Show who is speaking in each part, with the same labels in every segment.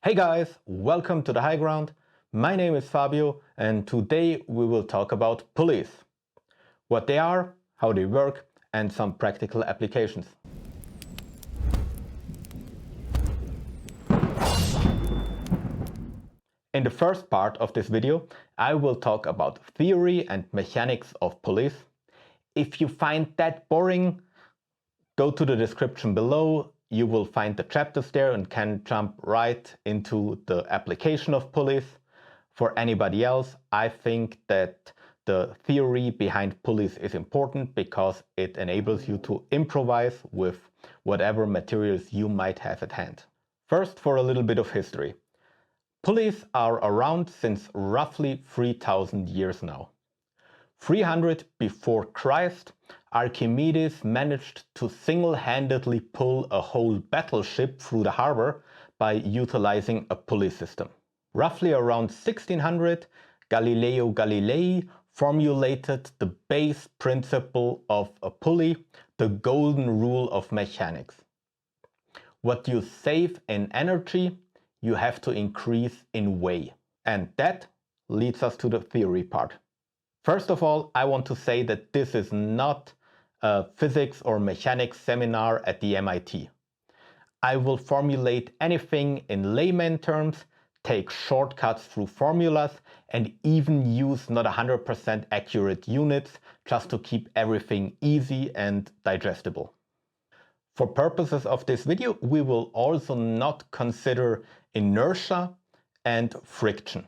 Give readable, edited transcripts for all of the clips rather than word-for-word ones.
Speaker 1: Hey guys, welcome to the high ground. My name is Fabio and today we will talk about pulleys. What they are, how they work and some practical applications. In the first part of this video, I will talk about theory and mechanics of pulleys. If you find that boring, go to the description below. You will find the chapters there and can jump right into the application of pulleys. For anybody else, I think that the theory behind pulleys is important because it enables you to improvise with whatever materials you might have at hand. First, for a little bit of history. Pulleys are around since roughly 3000 years now. 300 before Christ, Archimedes managed to single-handedly pull a whole battleship through the harbor by utilizing a pulley system. Roughly around 1600, Galileo Galilei formulated the base principle of a pulley, the golden rule of mechanics. What you save in energy, you have to increase in weight. And that leads us to the theory part. First of all, I want to say that this is not a physics or mechanics seminar at the MIT. I will formulate anything in layman terms, take shortcuts through formulas, and even use not 100% accurate units just to keep everything easy and digestible. For purposes of this video, we will also not consider inertia and friction.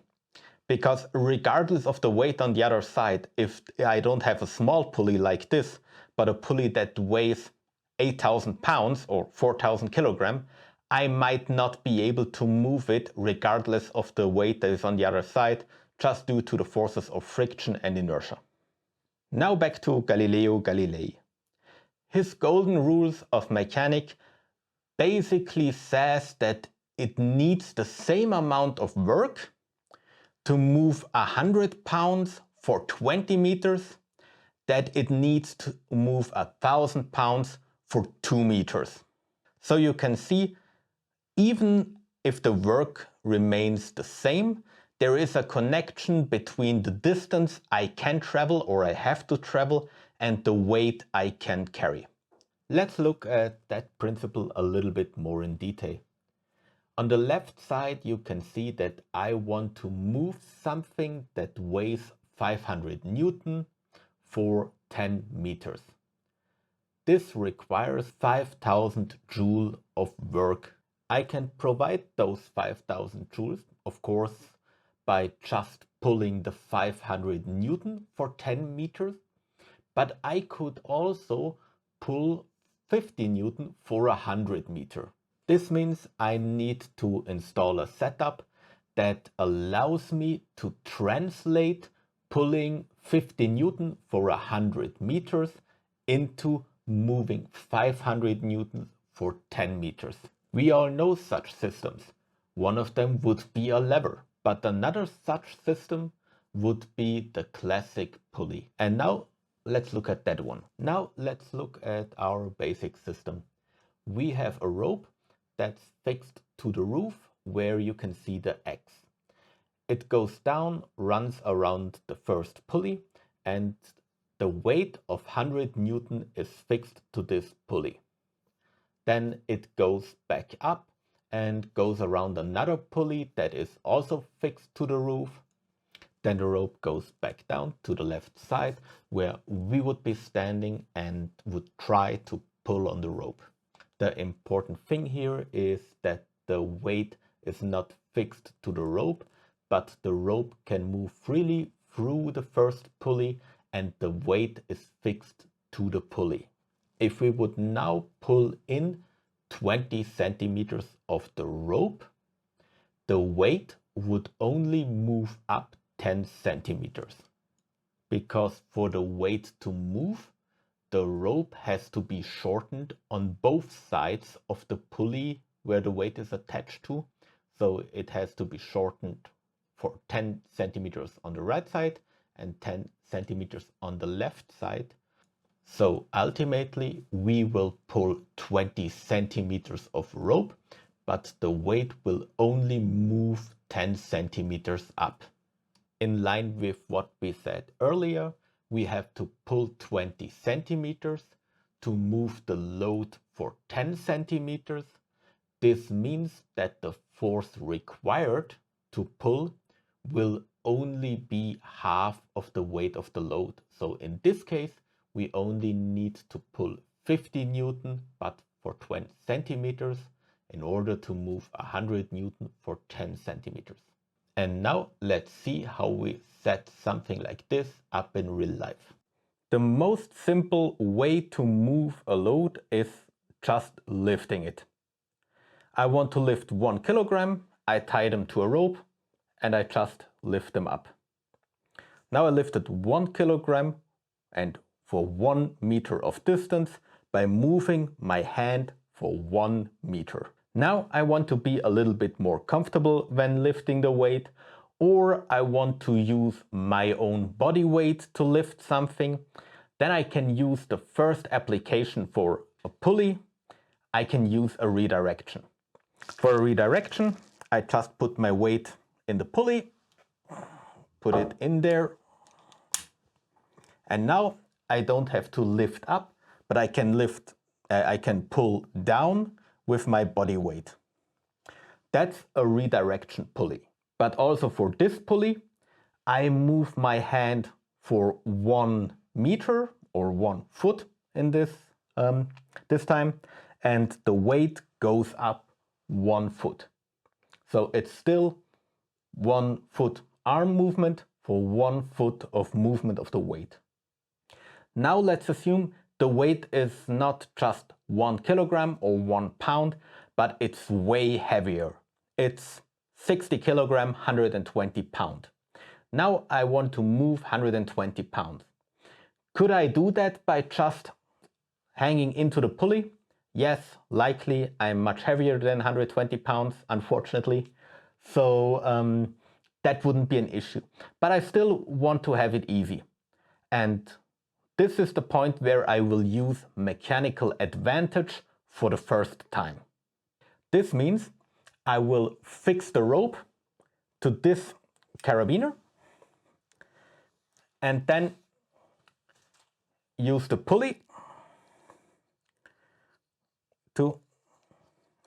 Speaker 1: Because regardless of the weight on the other side, if I don't have a small pulley like this, but a pulley that weighs 8,000 pounds or 4,000 kilograms, I might not be able to move it regardless of the weight that is on the other side, just due to the forces of friction and inertia. Now back to Galileo Galilei. His golden rules of mechanics basically says that it needs the same amount of work to move 100 pounds for 20 meters that it needs to move 1,000 pounds for 2 meters. So you can see, even if the work remains the same, there is a connection between the distance I can travel or I have to travel and the weight I can carry. Let's look at that principle a little bit more in detail. On the left side, you can see that I want to move something that weighs 500 Newton for 10 meters. This requires 5,000 joules of work. I can provide those 5,000 joules, of course, by just pulling the 500 Newton for 10 meters, but I could also pull 50 Newton for 100 meters. This means I need to install a setup that allows me to translate pulling 50 Newton for 100 meters into moving 500 Newtons for 10 meters. We all know such systems. One of them would be a lever, but another such system would be the classic pulley. And now let's look at that one. Now let's look at our basic system. We have a rope that's fixed to the roof where you can see the X. It goes down, runs around the first pulley, and the weight of 100 Newton is fixed to this pulley. Then it goes back up and goes around another pulley that is also fixed to the roof. Then the rope goes back down to the left side where we would be standing and would try to pull on the rope. The important thing here is that the weight is not fixed to the rope, but the rope can move freely through the first pulley and the weight is fixed to the pulley. If we would now pull in 20 centimeters of the rope, the weight would only move up 10 centimeters. Because for the weight to move, the rope has to be shortened on both sides of the pulley where the weight is attached to. So it has to be shortened for 10 centimeters on the right side and 10 centimeters on the left side. So ultimately we will pull 20 centimeters of rope but the weight will only move 10 centimeters up. In line with what we said earlier, we have to pull 20 centimeters to move the load for 10 centimeters. This means that the force required to pull will only be half of the weight of the load. So in this case, we only need to pull 50 Newton, but for 20 centimeters in order to move 100 Newton for 10 centimeters. And now let's see how we set something like this up in real life. The most simple way to move a load is just lifting it. I want to lift 1 kilogram, I tie them to a rope and I just lift them up. Now I lifted 1 kilogram and for 1 meter of distance by moving my hand for 1 meter. Now I want to be a little bit more comfortable when lifting the weight, or I want to use my own body weight to lift something. Then I can use the first application for a pulley. I can use a redirection. For a redirection, I just put my weight in the pulley, put it in there, and now I don't have to lift up, but I can pull down with my body weight. That's a redirection pulley. But also for this pulley, I move my hand for 1 meter or 1 foot in this time, and the weight goes up 1 foot. So it's still 1 foot arm movement for 1 foot of movement of the weight. Now let's assume the weight is not just 1 kilogram or 1 pound, but it's way heavier. It's 60 kilogram, 120 pound. Now I want to move 120 pounds. Could I do that by just hanging into the pulley? Yes, likely. I'm much heavier than 120 pounds, unfortunately. So that wouldn't be an issue. But I still want to have it easy. And this is the point where I will use mechanical advantage for the first time. This means I will fix the rope to this carabiner and then use the pulley to,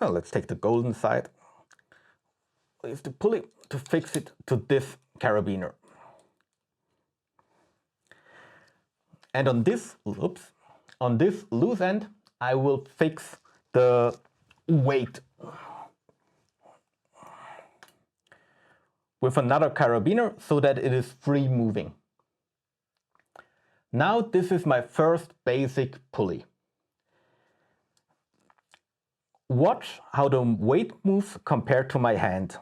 Speaker 1: well, let's take the golden side. Use the pulley to fix it to this carabiner. And on this loose end, I will fix the weight with another carabiner so that it is free moving. Now this is my first basic pulley. Watch how the weight moves compared to my hand.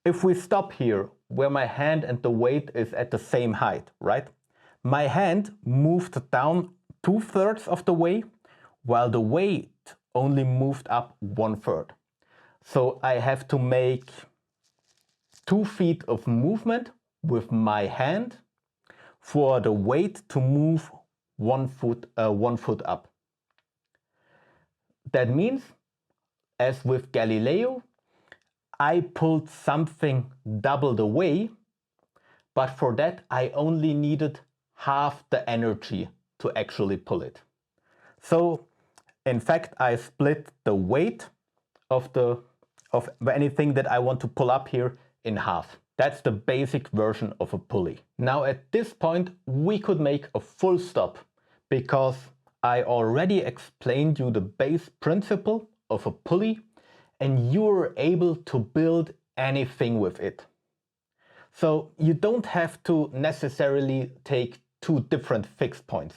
Speaker 1: If we stop here, where my hand and the weight is at the same height, right? My hand moved down 2/3 of the way, while the weight only moved up 1/3. So I have to make 2 feet of movement with my hand for the weight to move 1 foot up. That means, as with Galileo, I pulled something double the way, but for that I only needed half the energy to actually pull it. So in fact I split the weight of anything that I want to pull up here in half. That's the basic version of a pulley. Now at this point we could make a full stop, because I already explained you the base principle of a pulley and you're able to build anything with it. So you don't have to necessarily take 2 different fixed points.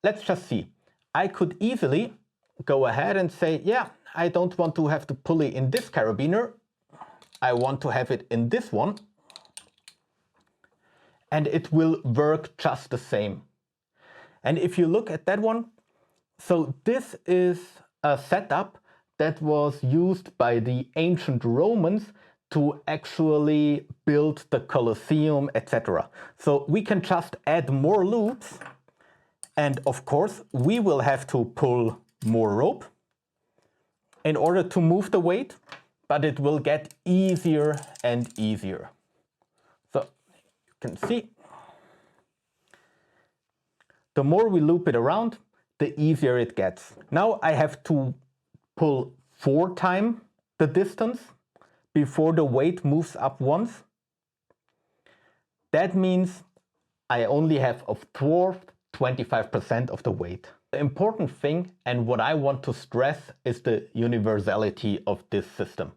Speaker 1: Let's just see. I could easily go ahead and say, yeah, I don't want to have the pulley in this carabiner. I want to have it in this one. And it will work just the same. And if you look at that one, so this is a setup that was used by the ancient Romans to actually build the Colosseum, etc. So we can just add more loops, and of course we will have to pull more rope in order to move the weight, but it will get easier and easier. So you can see, the more we loop it around, the easier it gets. Now I have to pull 4 times the distance before the weight moves up once. That means I only have absorbed 25% of the weight. The important thing, and what I want to stress, is the universality of this system.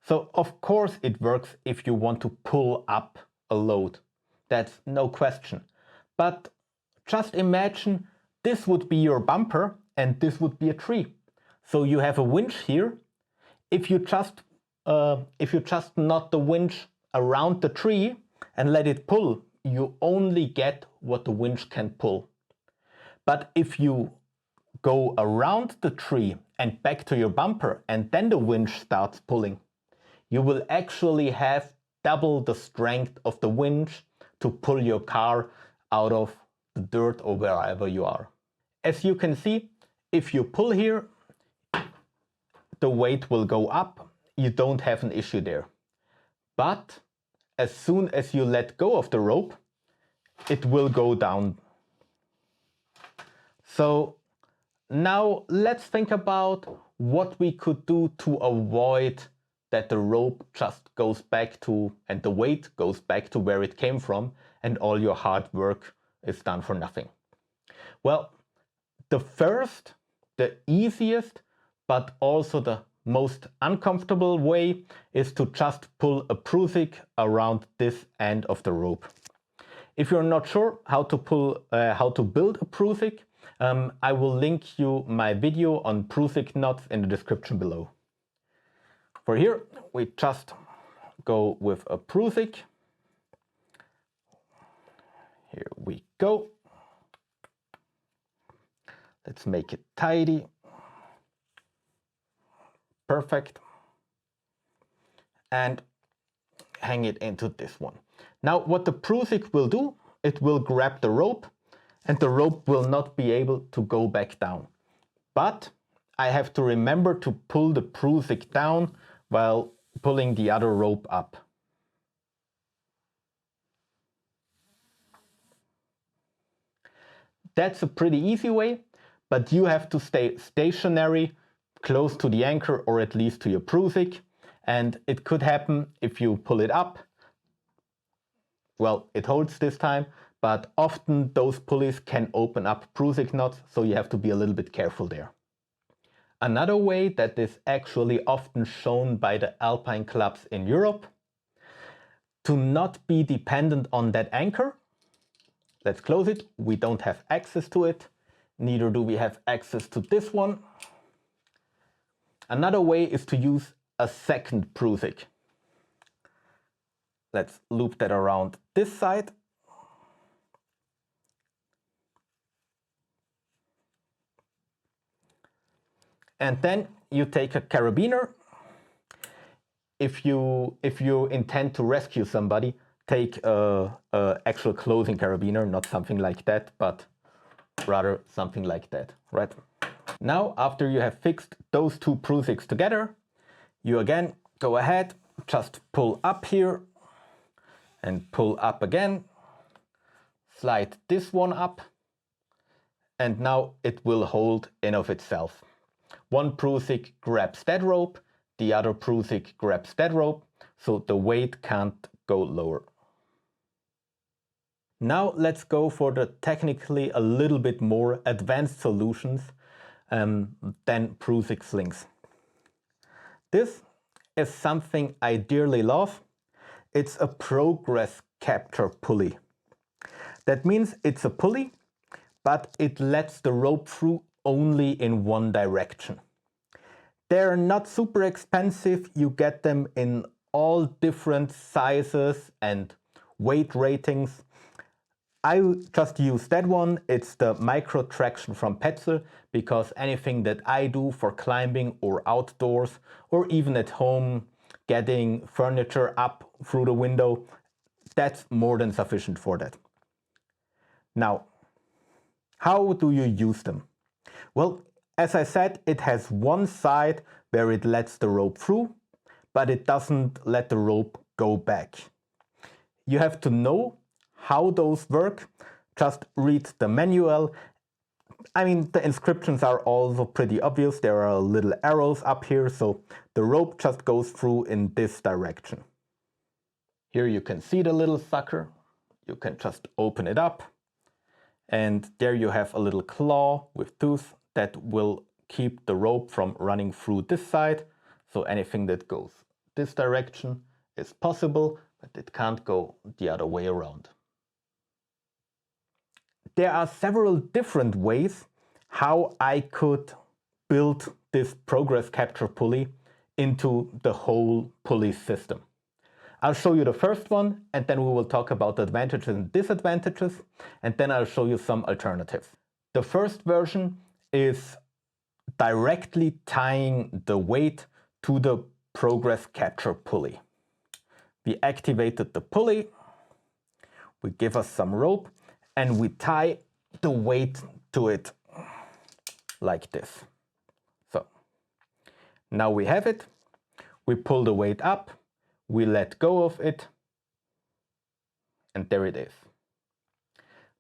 Speaker 1: So of course it works if you want to pull up a load. That's no question. But just imagine this would be your bumper and this would be a tree. So you have a winch here. If you just knot the winch around the tree and let it pull, you only get what the winch can pull. But if you go around the tree and back to your bumper and then the winch starts pulling, you will actually have double the strength of the winch to pull your car out of the dirt or wherever you are. As you can see, if you pull here, the weight will go up. You don't have an issue there. But as soon as you let go of the rope, it will go down. So now let's think about what we could do to avoid that the rope just goes back to, and the weight goes back to where it came from, and all your hard work is done for nothing. Well, the first, the easiest, but also the most uncomfortable way is to just pull a Prusik around this end of the rope. If you're not sure how to build a Prusik, I will link you my video on Prusik knots in the description below. For here, we just go with a Prusik. Here we go. Let's make it tidy. Perfect. And hang it into this one. Now what the Prusik will do, it will grab the rope and the rope will not be able to go back down. But I have to remember to pull the Prusik down while pulling the other rope up. That's a pretty easy way, but you have to stay stationary, close to the anchor or at least to your Prusik. And it could happen if you pull it up. Well, it holds this time, but often those pulleys can open up Prusik knots, so you have to be a little bit careful there. Another way that is actually often shown by the alpine clubs in Europe, to not be dependent on that anchor. Let's close it. We don't have access to it. Neither do we have access to this one. Another way is to use a second Prusik. Let's loop that around this side. And then you take a carabiner. If you intend to rescue somebody, take a actual closing carabiner, not something like that, but rather something like that, right? Now, after you have fixed those two Prusiks together, you again go ahead, just pull up here and pull up again, slide this one up, and now it will hold in of itself. One Prusik grabs that rope, the other Prusik grabs that rope, so the weight can't go lower. Now let's go for the technically a little bit more advanced solutions than Prusik slings. This is something I dearly love. It's a progress capture pulley. That means it's a pulley, but it lets the rope through only in one direction. They're not super expensive. You get them in all different sizes and weight ratings. I just use that one. It's the micro traction from Petzl, because anything that I do for climbing or outdoors or even at home, getting furniture up through the window, that's more than sufficient for that. Now, how do you use them? Well, As I said, it has one side where it lets the rope through, but it doesn't let the rope go back. You have to know how those work. Just read the manual. I mean, the inscriptions are also pretty obvious. There are little arrows up here, so the rope just goes through in this direction. Here you can see the little sucker. You can just open it up, and there you have a little claw with tooth that will keep the rope from running through this side. So anything that goes this direction is possible, but it can't go the other way around. There are several different ways how I could build this progress capture pulley into the whole pulley system. I'll show you the first one, and then we will talk about the advantages and disadvantages, and then I'll show you some alternatives. The first version is directly tying the weight to the progress capture pulley. We activated the pulley, we give us some rope, and we tie the weight to it like this. So now we have it. We pull the weight up, we let go of it, and there it is.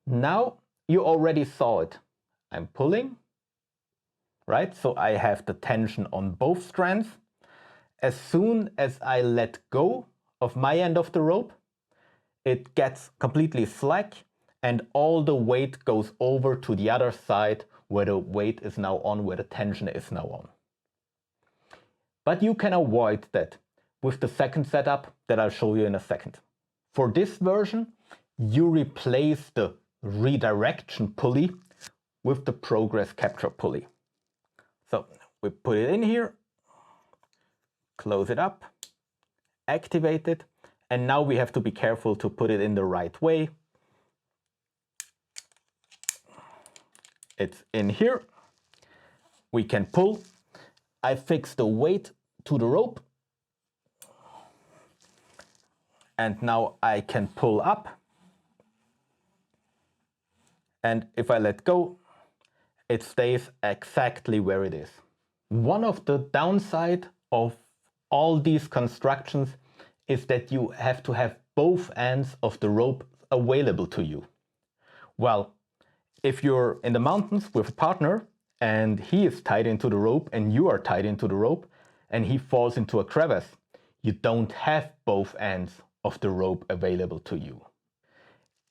Speaker 1: Now you already saw it. I'm pulling, right? So I have the tension on both strands. As soon as I let go of my end of the rope, it gets completely slack, and all the weight goes over to the other side where the weight is now on, where the tension is now on. But you can avoid that with the second setup that I'll show you in a second. For this version, you replace the redirection pulley with the progress capture pulley. So we put it in here, close it up, activate it, and now we have to be careful to put it in the right way. It's in here. We can pull. I fix the weight to the rope. And now I can pull up. And if I let go, it stays exactly where it is. One of the downside of all these constructions is that you have to have both ends of the rope available to you. Well, if you're in the mountains with a partner and he is tied into the rope and you are tied into the rope and he falls into a crevasse, you don't have both ends of the rope available to you.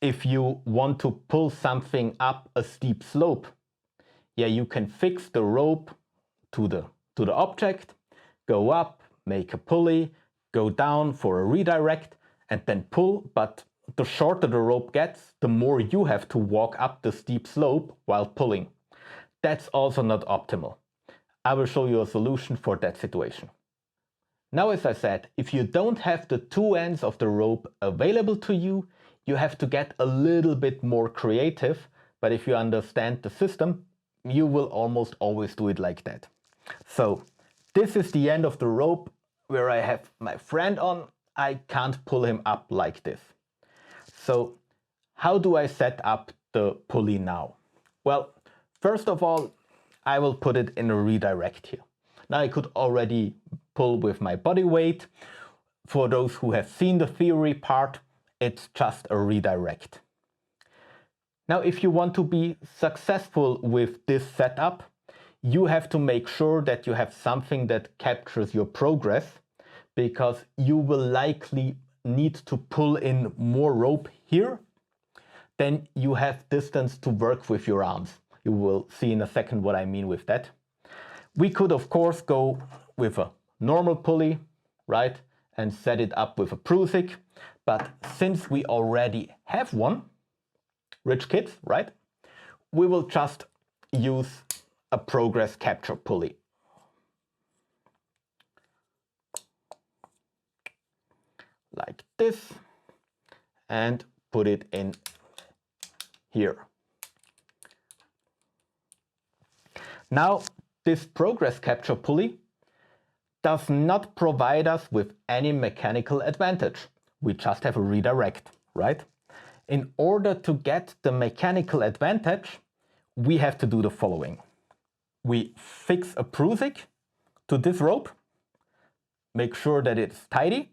Speaker 1: If you want to pull something up a steep slope, yeah, you can fix the rope to the object, go up, make a pulley, go down for a redirect, and then pull. But the shorter the rope gets, the more you have to walk up the steep slope while pulling. That's also not optimal. I will show you a solution for that situation. Now, as I said, if you don't have the two ends of the rope available to you, you have to get a little bit more creative. But if you understand the system, you will almost always do it like that. So this is the end of the rope where I have my friend on. I can't pull him up like this. So how do I set up the pulley now? Well, first of all, I will put it in a redirect here. Now I could already pull with my body weight. For those who have seen the theory part, it's just a redirect. Now, if you want to be successful with this setup, you have to make sure that you have something that captures your progress, because you will likely need to pull in more rope here. Then you have distance to work with your arms. You will see in a second what I mean with that. We could, of course, go with a normal pulley, right, and set it up with a Prusik. But since we already have one, rich kids, right, we will just use a progress capture pulley. Like this, and put it in here. Now, this progress capture pulley does not provide us with any mechanical advantage. We just have a redirect, right? In order to get the mechanical advantage, we have to do the following. we fix a Prusik to this rope, make sure that it's tidy,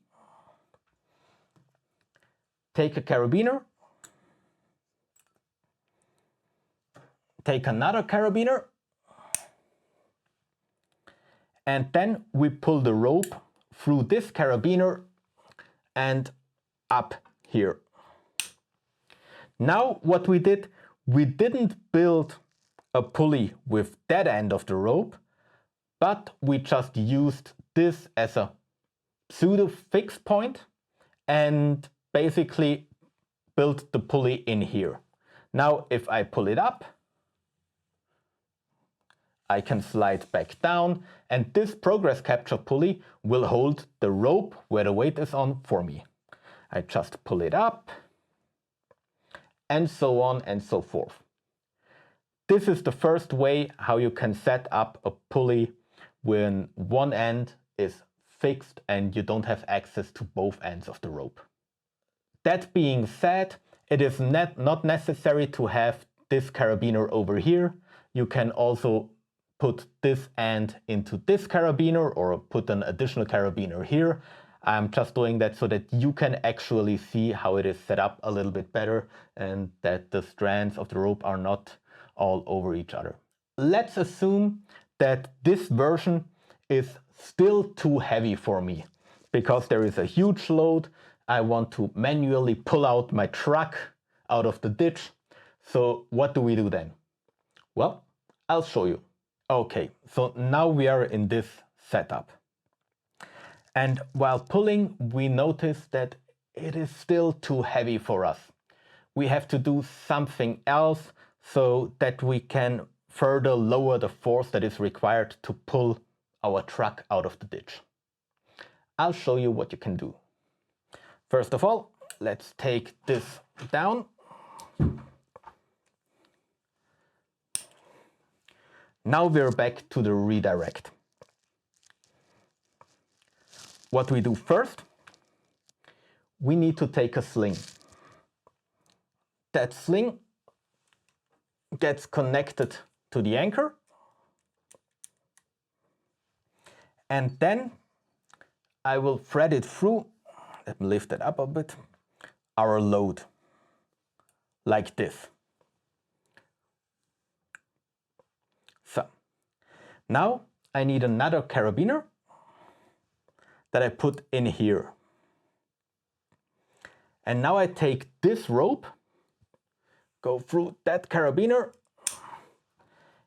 Speaker 1: take a carabiner, take another carabiner, and then we pull the rope through this carabiner and up here. Now what we did, we didn't build a pulley with that end of the rope, but we just used this as a pseudo fixed point and basically built the pulley in here. Now if I pull it up, I can slide back down, and this progress capture pulley will hold the rope where the weight is on for me. I just pull it up, and so on and so forth. This is the first way how you can set up a pulley when one end is fixed and you don't have access to both ends of the rope. That being said, it is not necessary to have this carabiner over here. You can also put this end into this carabiner or put an additional carabiner here. I'm just doing that so that you can actually see how it is set up a little bit better and that the strands of the rope are not all over each other. Let's assume that this version is still too heavy for me because there is a huge load. I want to manually pull out my truck out of the ditch. So what do we do then? Well, I'll show you. Okay, so now we are in this setup. And while pulling, we notice that it is still too heavy for us. We have to do something else so that we can further lower the force that is required to pull our truck out of the ditch. I'll show you what you can do. First of all, let's take this down. Now we're back to the redirect. What we do first, we need to take a sling. That sling gets connected to the anchor, and then I will thread it through, let me lift it up a bit, our load, like this. So, now I need another carabiner that I put in here. And now I take this rope, go through that carabiner,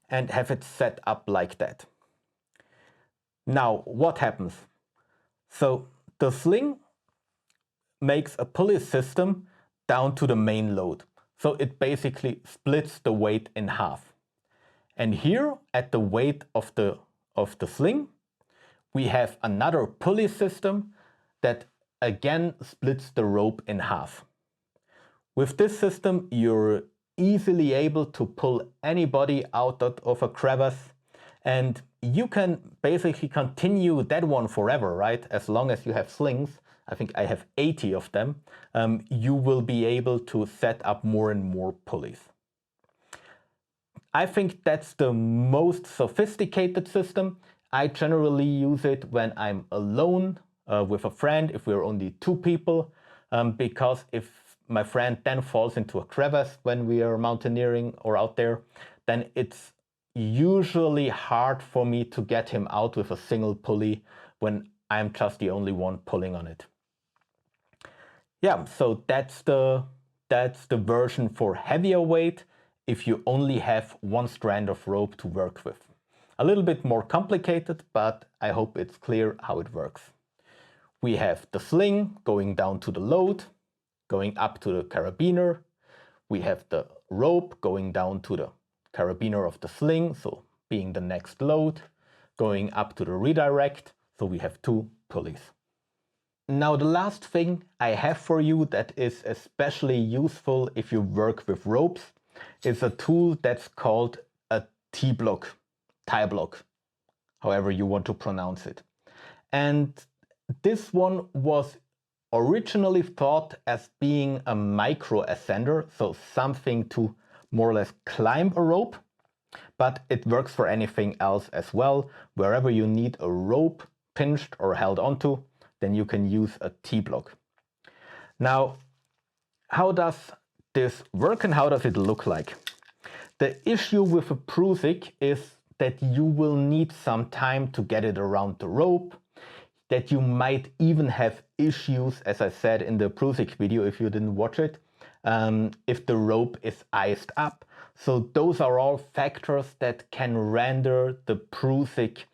Speaker 1: and have it set up like that. Now, what happens? So the sling makes a pulley system down to the main load. So it basically splits the weight in half. And here at the weight of the sling, we have another pulley system that again splits the rope in half. With this system, you're easily able to pull anybody out of a crevasse, and you can basically continue that one forever, right? As long as you have slings, I think I have 80 of them, you will be able to set up more and more pulleys. I think that's the most sophisticated system. I generally use it when I'm alone with a friend, if we're only 2 people, because if my friend then falls into a crevasse when we are mountaineering or out there, then it's usually hard for me to get him out with a single pulley when I'm just the only one pulling on it. Yeah, so that's the version for heavier weight if you only have one strand of rope to work with. A little bit more complicated, but I hope it's clear how it works. We have the sling going down to the load, going up to the carabiner. We have the rope going down to the carabiner of the sling, so being the next load, going up to the redirect, so we have 2 pulleys. Now the last thing I have for you that is especially useful if you work with ropes is a tool that's called a T-block, tie block, however you want to pronounce it. And this one was originally thought as being a micro ascender, so something to more or less climb a rope. but it works for anything else as well. Wherever you need a rope pinched or held onto, then you can use a T-block. Now, how does this work and how does it look like? The issue with a Prusik is that you will need some time to get it around the rope, that you might even have issues, as I said in the Prusik video if you didn't watch it, if the rope is iced up. So those are all factors that can render the Prusik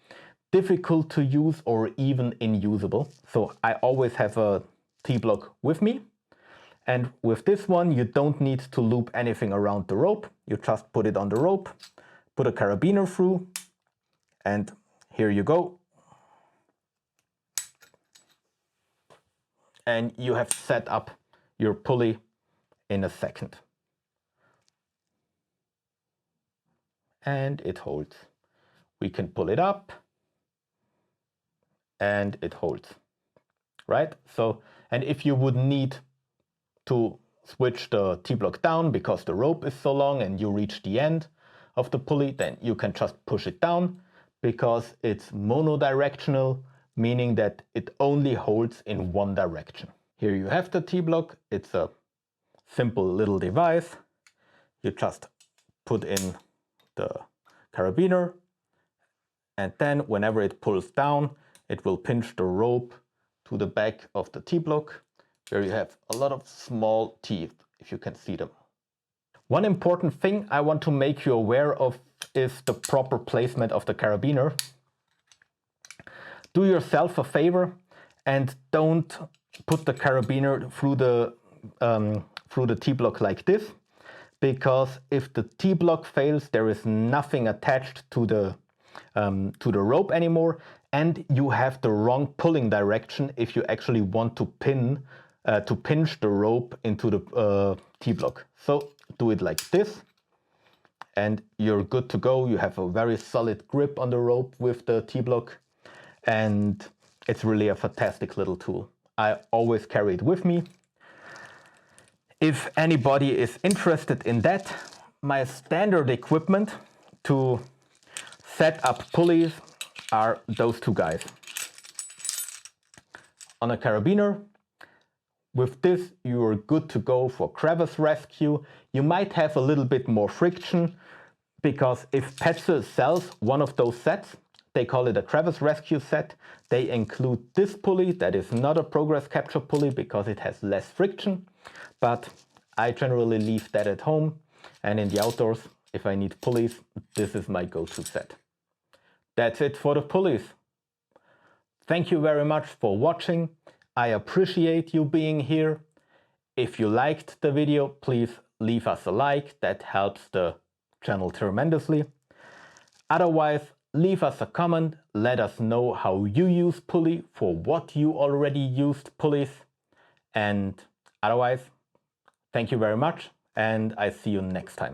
Speaker 1: difficult to use or even unusable. So I always have a T-block with me. And with this one, you don't need to loop anything around the rope. You just put it on the rope, put a carabiner through, and here you go. And you have set up your pulley in a second. And it holds. We can pull it up and it holds, right? So, and if you would need to switch the T-block down because the rope is so long and you reach the end of the pulley, then you can just push it down because it's monodirectional, meaning that it only holds in one direction. Here you have the T-block. It's a simple little device. You just put in the carabiner, and then whenever it pulls down, it will pinch the rope to the back of the T-block, where you have a lot of small teeth, if you can see them. One important thing I want to make you aware of is the proper placement of the carabiner. Do yourself a favor and don't put the carabiner through the T-block like this, because if the T-block fails, there is nothing attached to the rope anymore, and you have the wrong pulling direction if you actually want to pinch the rope into the T-block. So do it like this, and you're good to go. You have a very solid grip on the rope with the T-block, and it's really a fantastic little tool. I always carry it with me. If anybody is interested in that, my standard equipment to set up pulleys are those two guys. On a carabiner, with this you are good to go for crevasse rescue. You might have a little bit more friction, because if Petzl sells one of those sets, they call it a crevasse rescue set. They include this pulley that is not a progress capture pulley because it has less friction, but I generally leave that at home, and in the outdoors, if I need pulleys, this is my go-to set. That's it for the pulleys. Thank you very much for watching. I appreciate you being here. If you liked the video, please leave us a like. That helps the channel tremendously. Otherwise, leave us a comment. Let us know how you use pulley, for what you already used pulleys. And otherwise, thank you very much, and I see you next time.